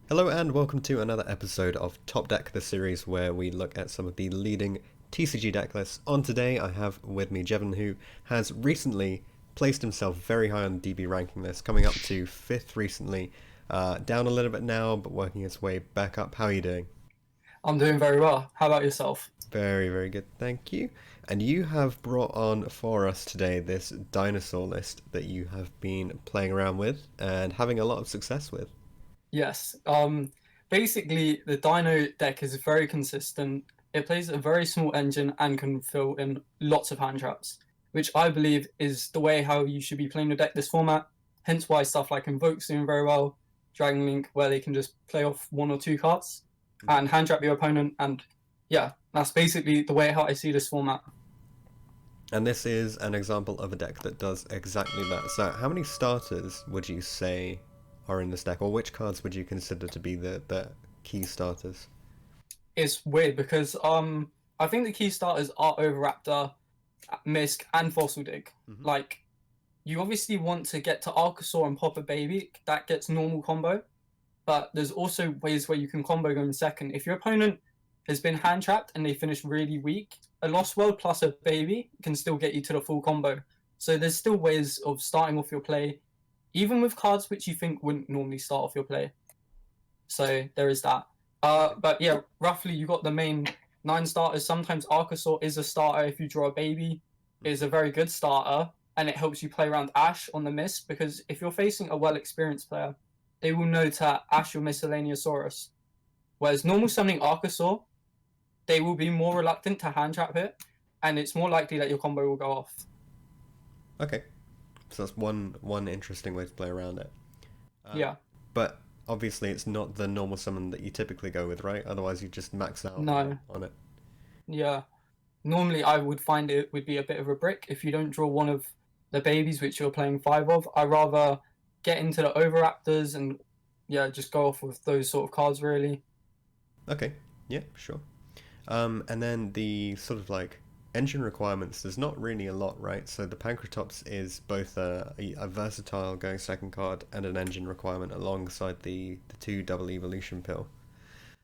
Hello and welcome to another episode of Top Deck, the series where we look at some of the leading TCG deck lists. On today I have with me Jevan, who has recently placed himself very high on the DB ranking list, coming up to 5th recently, down a little bit now but working its way back up. How are you doing? I'm doing very well. How about yourself? Very, very good, thank you. And you have brought on for us today this Dinosaur list that you have been playing around with and having a lot of success with. Yes. Basically, the Dino deck is very consistent. It plays a very small engine and can fill in lots of hand traps, which I believe is the way how you should be playing your deck this format. Hence why stuff like Invoke's doing very well, Dragon Link, where they can just play off one or two cards and hand trap your opponent. And yeah, that's basically the way how I see this format. And this is an example of a deck that does exactly that. So how many starters would you say are in this deck, or which cards would you consider to be the key starters? It's weird because I think the key starters are Overraptor, Misk, and Fossil Dig. Hmm. Like, you obviously want to get to Archosaur and pop a baby. That gets normal combo. But there's also ways where you can combo going second. If your opponent has been hand trapped and they finish really weak, a Lost World plus a baby can still get you to the full combo. So there's still ways of starting off your play, even with cards which you think wouldn't normally start off your play. So there is that. But yeah, roughly you got the main 9 starters. Sometimes Archosaur is a starter if you draw a baby. It is a very good starter, and it helps you play around Ash on the Mist, because if you're facing a well-experienced player, they will know to Ash your Miscellaneousaurus. Whereas normal summoning Archosaur, they will be more reluctant to hand trap it, and it's more likely that your combo will go off. Okay, so that's one interesting way to play around it. Yeah. But obviously, it's not the normal summon that you typically go with, right? Otherwise, you just max out No. on it. Yeah. Normally I would find it would be a bit of a brick if you don't draw one of the babies which you're playing 5 of. I rather get into the Overraptors and yeah, just go off with those sort of cards really. Okay, yeah, sure. And then the sort of like engine requirements, there's not really a lot, right? So the Pancratops is both a versatile going second card and an engine requirement alongside the two double evolution pill.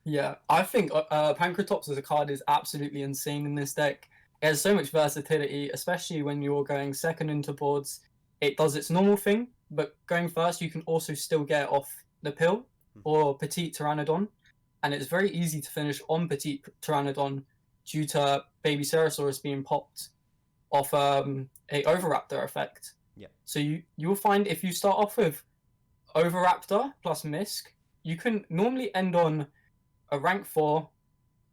Yeah, I think Pancratops as a card is absolutely insane in this deck. It has so much versatility, especially when you're going second into boards. It does its normal thing, but going first, you can also still get off the pill or Petite Pteranodon, and it's very easy to finish on Petite Pteranodon due to Baby Cerosaurus being popped off a Overraptor effect. Yeah. So you will find if you start off with Overraptor plus Misk, you can normally end on a rank 4,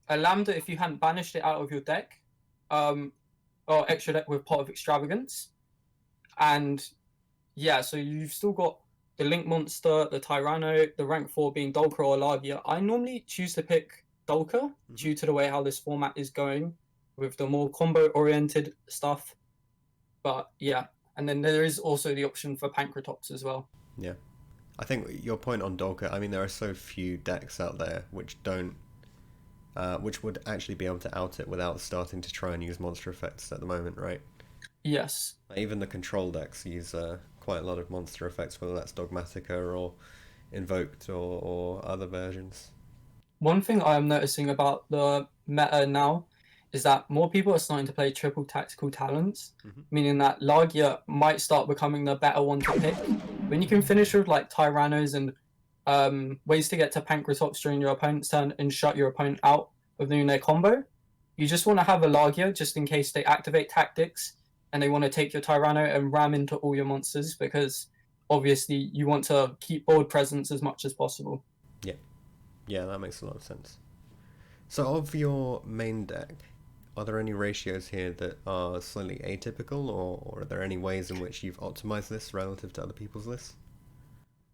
a Lambda if you hadn't banished it out of your deck, um, or extra deck with Pot of Extravagance. And yeah, so you've still got the Link Monster, the Tyranno, the rank 4 being Dolka or Lagia. I normally choose to pick Dolka due to the way how this format is going with the more combo oriented stuff. But yeah, and then there is also the option for Pancratops as well. Yeah. I think your point on Dolka, I mean, there are so few decks out there which don't, which would actually be able to out it without starting to try and use monster effects at the moment, right? Yes. Like, even the control decks use quite a lot of monster effects, whether that's Dogmatica or Invoked or other versions. One thing I am noticing about the meta now is that more people are starting to play triple tactical talents, Hmm. meaning that Lagia might start becoming the better one to pick. When you can finish with like Tyrannos and ways to get to Pancratops during your opponent's turn and shut your opponent out of doing their combo, you just want to have a Lagia just in case they activate tactics and they want to take your Tyranno and ram into all your monsters, because obviously you want to keep board presence as much as possible. Yeah, yeah, that makes a lot of sense. So, of your main deck, are there any ratios here that are slightly atypical, or are there any ways in which you've optimized this relative to other people's lists?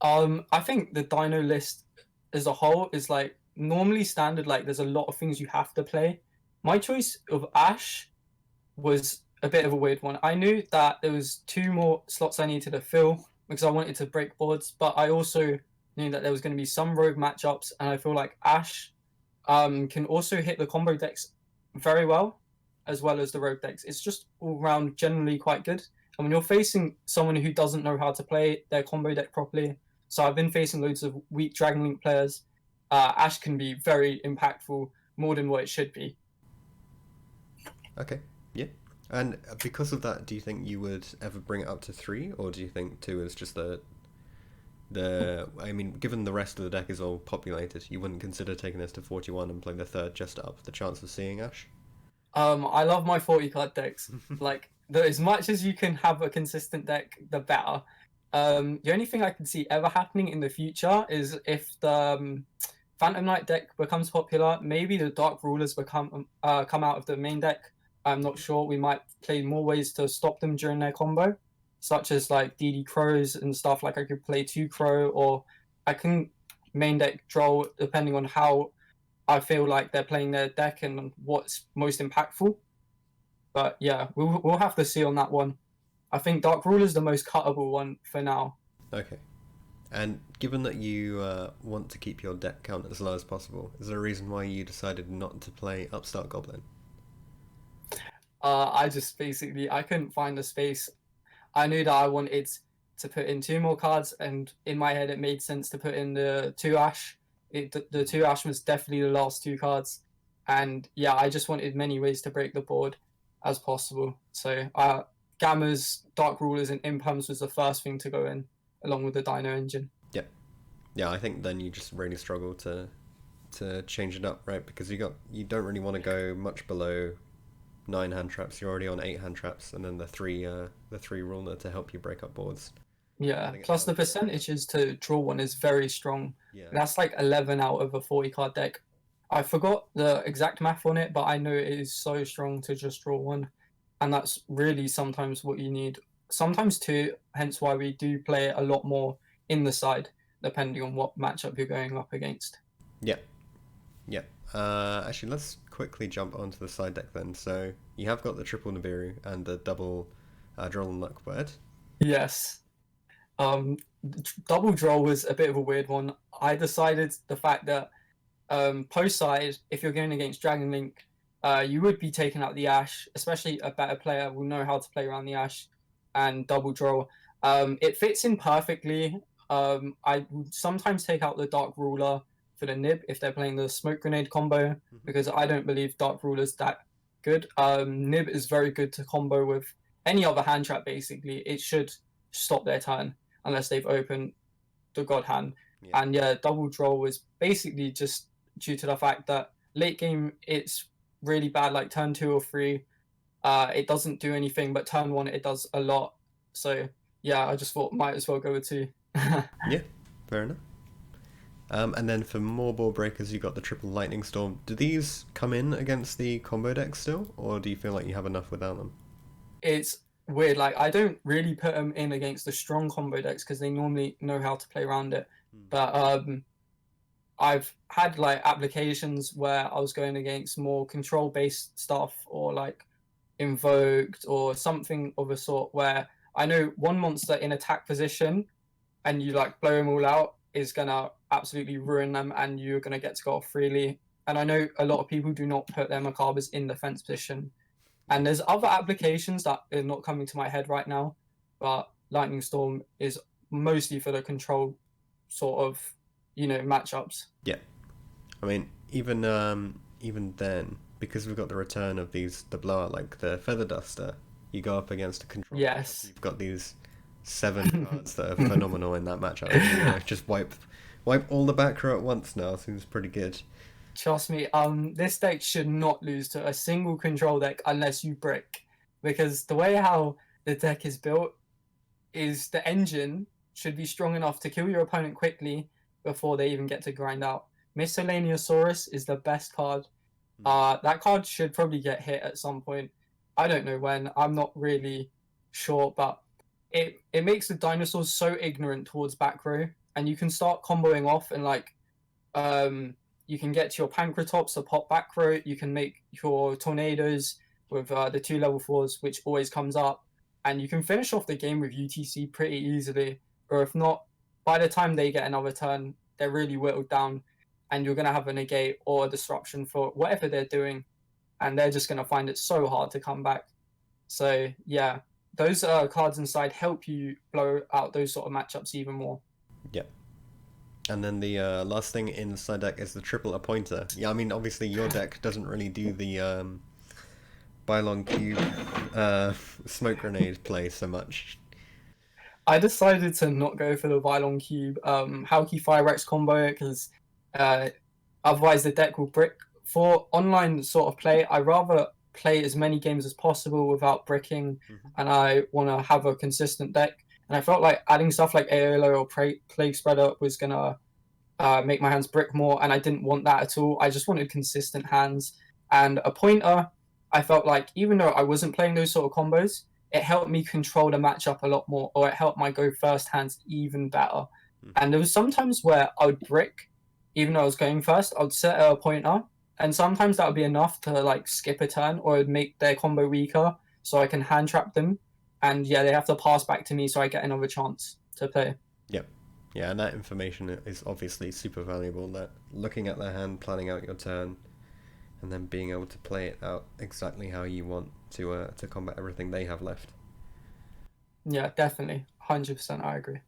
I think the Dino list as a whole is like normally standard. Like, there's a lot of things you have to play. My choice of Ash was a bit of a weird one. I knew that there was 2 more slots I needed to fill because I wanted to break boards, but I also knew that there was going to be some rogue matchups, and I feel like Ash can also hit the combo decks very well as the rogue decks. It's just all round generally quite good. And when you're facing someone who doesn't know how to play their combo deck properly, So I've been facing loads of weak Dragon Link players. Ash can be very impactful, more than what it should be. Okay, yeah. And because of that, do you think you would ever bring it up to three, or do you think two is just the? I mean, given the rest of the deck is all populated, you wouldn't consider taking this to 41 and playing the third just to up the chance of seeing Ash? I love my 40 card decks. Like, as much as you can have a consistent deck, the better. The only thing I can see ever happening in the future is if the Phantom Knight deck becomes popular, maybe the Dark Rulers come out of the main deck. I'm not sure. We might play more ways to stop them during their combo, such as like DD Crows and stuff. Like I could play 2 Crow, or I can main deck Droll depending on how I feel like they're playing their deck and what's most impactful. But yeah, we'll have to see on that one. I think Dark Ruler is the most cuttable one for now. Okay. And given that you want to keep your deck count as low as possible, is there a reason why you decided not to play Upstart Goblin? I just basically I couldn't find the space. I knew that I wanted to put in 2 more cards, and in my head it made sense to put in the 2 Ash. The 2 Ash was definitely the last 2 cards, and yeah, I just wanted many ways to break the board as possible. So Gammas, Dark Rulers, and Imperms was the first thing to go in, along with the Dino engine. Yeah. Yeah, I think then you just really struggle to change it up, right? Because you don't really want to go much below 9 hand traps. You're already on 8 hand traps, and then the three ruler to help you break up boards. Yeah, plus the percentages to draw one is very strong. Yeah. That's like 11 out of a 40 card deck. I forgot the exact math on it, but I know it is so strong to just draw one. And that's really sometimes what you need. Sometimes 2, hence why we do play a lot more in the side, depending on what matchup you're going up against. Yeah. Yeah. Actually, let's quickly jump onto the side deck then. So you have got the triple Nibiru and the double Droll and Luckbird. Yes. Double Droll was a bit of a weird one. I decided the fact that post side, if you're going against Dragon Link, you would be taking out the Ash, especially a better player will know how to play around the Ash and double Droll. It fits in perfectly. I would sometimes take out the Dark Ruler for the Nib if they're playing the Smoke Grenade combo, because I don't believe Dark Ruler's that good. Nib is very good to combo with any other hand trap, basically. It should stop their turn unless they've opened the God Hand. Yeah. And yeah, double Droll was basically just due to the fact that late game it's really bad, like turn 2 or 3. It doesn't do anything, but turn 1 it does a lot. So yeah, I just thought might as well go with 2. Yeah, fair enough. And then for more board breakers, you got the triple Lightning Storm. Do these come in against the combo deck still, or do you feel like you have enough without them? It's weird. Like I don't really put them in against the strong combo decks because they normally know how to play around it. But I've had like applications where I was going against more control based stuff, or like invoked or something of a sort, where I know one monster in attack position and you like blow them all out is gonna absolutely ruin them, and you're gonna get to go off freely. And I know a lot of people do not put their Macabres in defense position. And there's other applications that are not coming to my head right now, but Lightning Storm is mostly for the control sort of, matchups. Yeah. I mean, even then, because we've got the return of the blowout, like the Feather Duster, you go up against a control. Yes. You've got these 7 cards that are phenomenal in that matchup. Just wipe all the back row at once now. Seems pretty good. Trust me, this deck should not lose to a single control deck unless you brick. Because the way how the deck is built is the engine should be strong enough to kill your opponent quickly before they even get to grind out. Miscellaneousaurus is the best card. That card should probably get hit at some point. I don't know when. I'm not really sure, but it makes the dinosaurs so ignorant towards back row, and you can start comboing off and like you can get to your Pancratops to pop back row. You can make your tornadoes with the 2 level 4s, which always comes up, and you can finish off the game with UTC pretty easily. Or if not, by the time they get another turn, they're really whittled down, and you're going to have a negate or a disruption for whatever they're doing, and they're just going to find it so hard to come back. So yeah, those cards inside help you blow out those sort of matchups even more. Yeah, And then the last thing in the side deck is the triple appointer. Yeah, I mean, obviously your deck doesn't really do the Bylon Cube smoke grenade play so much. I decided to not go for the Vylon Cube Halki Firex combo because uh, otherwise the deck will brick. For online sort of play, I rather play as many games as possible without bricking, Hmm. and I want to have a consistent deck. And I felt like adding stuff like Aolo or Plague Spreader was gonna make my hands brick more, and I didn't want that at all. I just wanted consistent hands. And a pointer, I felt like even though I wasn't playing those sort of combos, it helped me control the matchup a lot more, or it helped my go first hands even better. Hmm. And there was sometimes where I would brick, even though I was going first, I would set a pointer, and sometimes that would be enough to like skip a turn or it'd make their combo weaker, so I can hand trap them. And yeah, they have to pass back to me, so I get another chance to play. Yep. Yeah, and that information is obviously super valuable. That looking at their hand, planning out your turn, and then being able to play it out exactly how you want to combat everything they have left. Yeah, definitely, 100%, I agree.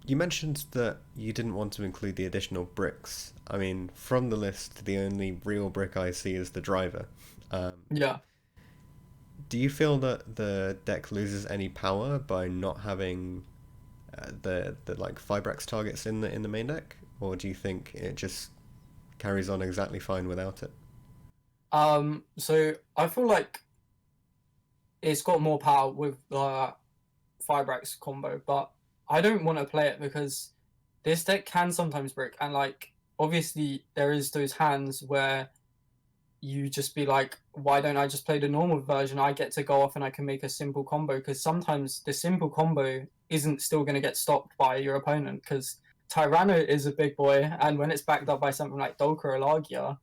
You mentioned that you didn't want to include the additional bricks. I mean, from the list, the only real brick I see is the driver. Um, Yeah. do you feel that the deck loses any power by not having the like Fibrex targets in the main deck, or do you think it just carries on exactly fine without it? So I feel like it's got more power with the Firebrax combo, but I don't want to play it because this deck can sometimes break, and like obviously there is those hands where you just be like, why don't I just play the normal version? I get to go off and I can make a simple combo, because sometimes the simple combo isn't still going to get stopped by your opponent, because Tyranno is a big boy, and when it's backed up by something like Dolka or Lagia,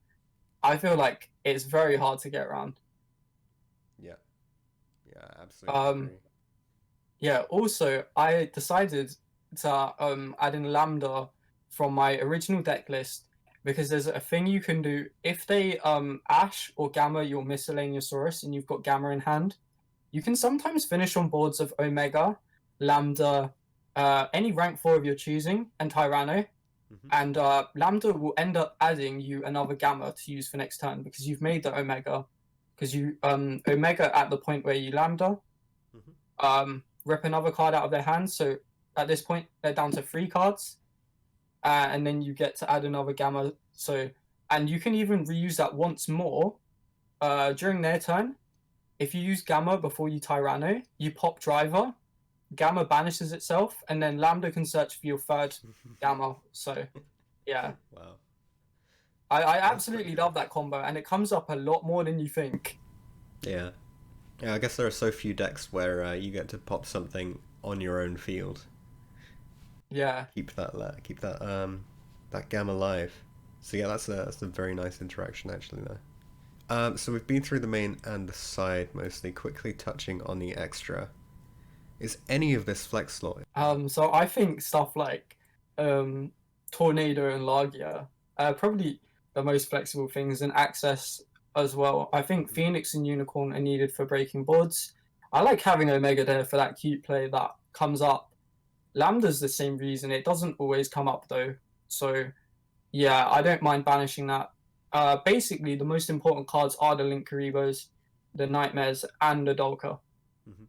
I feel like it's very hard to get around. Yeah, yeah, absolutely Um, agree. yeah, also, I decided to add in Lambda from my original deck list because there's a thing you can do if they Ash or Gamma your Miscellaneousaurus and you've got Gamma in hand. You can sometimes finish on boards of Omega, Lambda, any rank 4 of your choosing, and Tyranno. Hmm. And Lambda will end up adding you another Gamma to use for next turn because you've made the Omega. Because you Omega at the point where you Lambda, Hmm. rip another card out of their hands. So at this point, they're down to 3 cards, and then you get to add another Gamma. So, and you can even reuse that once more during their turn. If you use Gamma before you Tyranno, you pop Driver, Gamma banishes itself, and then Lambda can search for your third Gamma. So, yeah. Wow, I that's pretty absolutely good. love that combo, and it comes up a lot more than you think. Yeah, yeah. I guess there are so few decks where you get to pop something on your own field. Yeah. Keep that gamma alive. So yeah, that's a very nice interaction actually there. So we've been through the main and the side mostly, quickly touching on the extra. Is any of this flex slot? So I think stuff like um, Tornado and Lagia are probably the most flexible things, and Access as well. I think Mhm. Phoenix and Unicorn are needed for breaking boards. I like having Omega there for that cute play that comes up. Lambda's the same reason. It doesn't always come up though. So yeah, I don't mind banishing that. Basically, the most important cards are the Link Karibos, the Nightmares, and the Dolka, Mhm.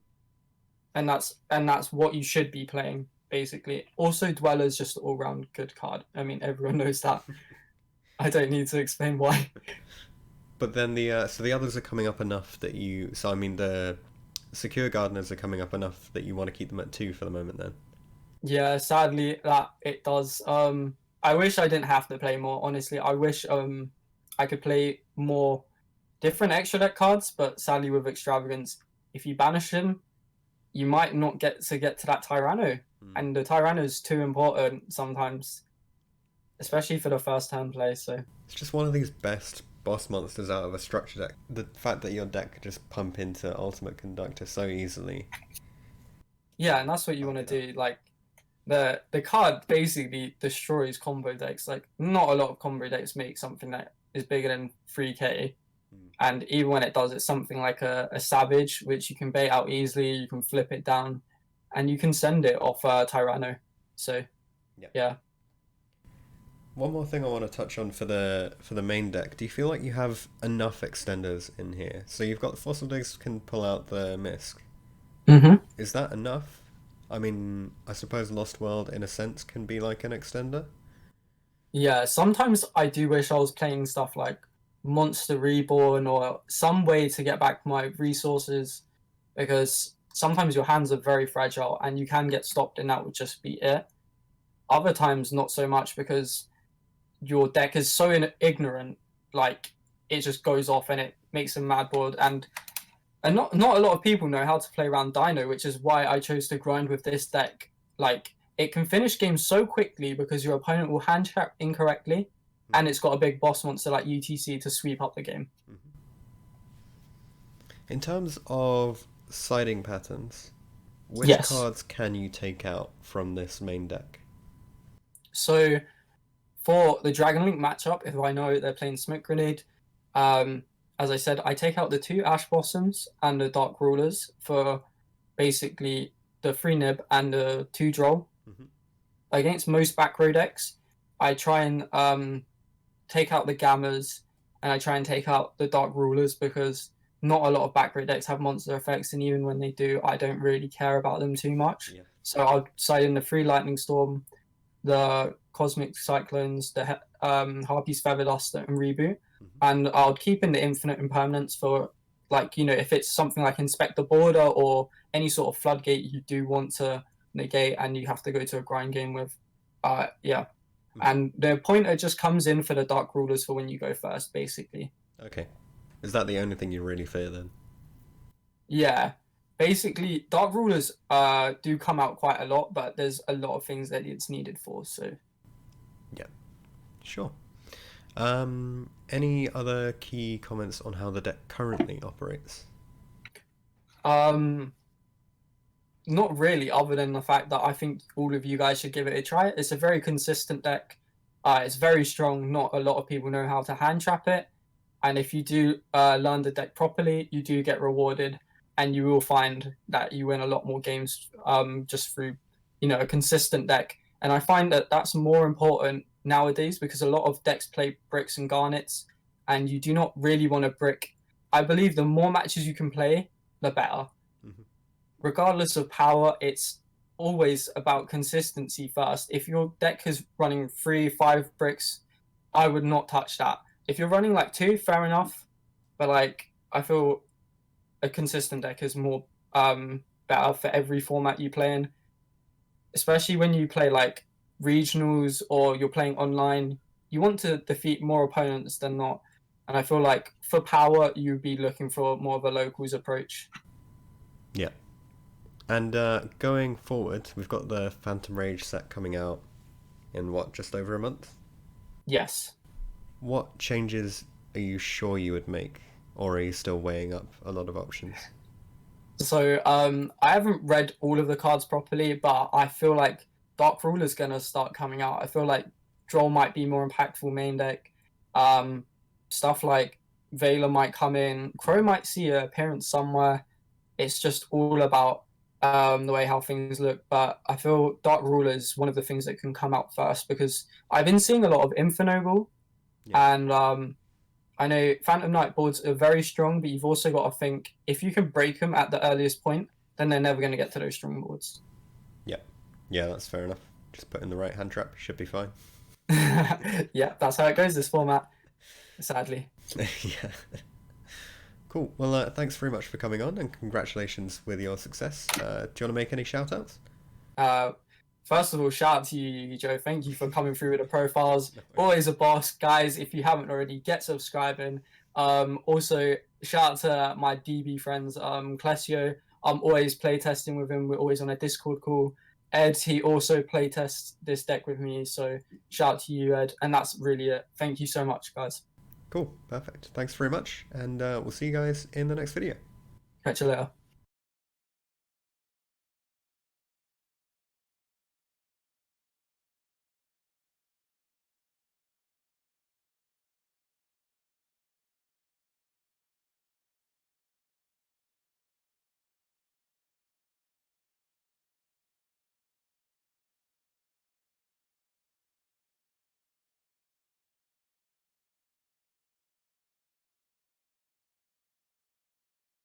and that's what you should be playing basically. Also, Dweller's just an all-round good card. I mean, everyone knows that. I don't need to explain why. But then the others are coming up enough that you. So I mean the secure gardeners are coming up enough that you want to keep them at two for the moment then. Yeah, sadly that it does. I wish I didn't have to play more. Honestly, I wish I could play more different extra deck cards, but sadly with extravagance, if you banish him, you might not get to that Tyranno, Hmm. and the Tyranno is too important sometimes, especially for the first turn play. So It's just one of these best boss monsters out of a structure deck. The fact that your deck could just pump into Ultimate Conductor so easily. yeah, and that's what you want Fuck to it up. do. Like the card basically destroys combo decks. Like not a lot of combo decks make something that is bigger than 3k. Hmm. And even when it does, it's something like a Savage, which you can bait out easily, you can flip it down, and you can send it off Tyranno. So Yeah. Yeah. One more thing I want to touch on for the main deck. Do you feel like you have enough extenders in here? So you've got the Fossil Disc can pull out the Misc. Mm-hmm. Is that enough? I mean, I suppose Lost World in a sense can be like an extender. Yeah, sometimes I do wish I was playing stuff like Monster Reborn or some way to get back my resources because sometimes your hands are very fragile and you can get stopped and that would just be it. Other times, not so much because your deck is so ignorant, like it just goes off and it makes them mad board. And not a lot of people know how to play around Dino, which is why I chose to grind with this deck. Like it can finish games so quickly because your opponent will hand trap incorrectly, and it's got a big boss monster like UTC to sweep up the game. In terms of siding patterns, which Yes. cards can you take out from this main deck? So for the Dragon Link matchup, if I know they're playing Smoke Grenade, um, as I said, I take out the 2 Ash Blossoms and the Dark Rulers for basically the 3 Nib and the 2 Droll. Mm-hmm. Against most back row decks, I try and take out the Gammas and I try and take out the Dark Rulers because not a lot of back row decks have monster effects, and even when they do, I don't really care about them too much. Yeah. So I'll side in the 3 Lightning Storm, the Cosmic Cyclones, the Harpy's Feather Duster, and Reboot. And I'll keep in the Infinite Impermanence for, like, you know, if it's something like Inspect the Border or any sort of Floodgate you do want to negate and you have to go to a grind game with. Yeah. And the pointer just comes in for the Dark Rulers for when you go first, basically. Okay. Is that the only thing you really fear then? Yeah. Basically, Dark Rulers do come out quite a lot, but there's a lot of things that it's needed for, so. Yeah. Sure. Any other key comments on how the deck currently operates? Not really, other than the fact that I think all of you guys should give it a try. It's a very consistent deck. It's very strong. Not a lot of people know how to hand trap it. And if you do learn the deck properly, you do get rewarded, and you will find that you win a lot more games just through, you know, a consistent deck. And I find that that's more important nowadays because a lot of decks play bricks and garnets, and you do not really want to brick. I believe the more matches you can play, the better. Mm-hmm. Regardless of power, it's always about consistency first. If your deck is running 3, 5 bricks, I would not touch that. If you're running like 2, fair enough. But like I feel a consistent deck is more better for every format you play in. Especially when you play like regionals or you're playing online, you want to defeat more opponents than not. And I feel like for power, you'd be looking for more of a locals approach. Yeah. And going forward, we've got the Phantom Rage set coming out in what, just over a month? Yes. What changes are you sure you would make? Or are you still weighing up a lot of options? So I haven't read all of the cards properly, but I feel like Dark Ruler's gonna start coming out. I feel like Droll might be more impactful main deck. Stuff like Veiler might come in. Crow might see an appearance somewhere. It's just all about the way how things look. But I feel Dark Ruler is one of the things that can come out first because I've been seeing a lot of Infernoble, and I know Phantom Knight boards are very strong, but you've also got to think if you can break them at the earliest point, then they're never going to get to those strong boards. Yeah. Yeah, that's fair enough. Just put in the right hand trap, should be fine. Yeah, that's how it goes this format, sadly. Yeah. Cool. Well, thanks very much for coming on, and congratulations with your success. Do you want to make any shout-outs? First of all, shout out to you, YuGiOh. Thank you for coming through with the profiles. Always a boss. Guys, if you haven't already, get subscribing. Also, shout out to my DB friends, Clesio. I'm always playtesting with him. We're always on a Discord call. Ed, he also playtests this deck with me. So shout out to you, Ed. And that's really it. Thank you so much, guys. Cool. Perfect. Thanks very much. And we'll see you guys in the next video. Catch you later.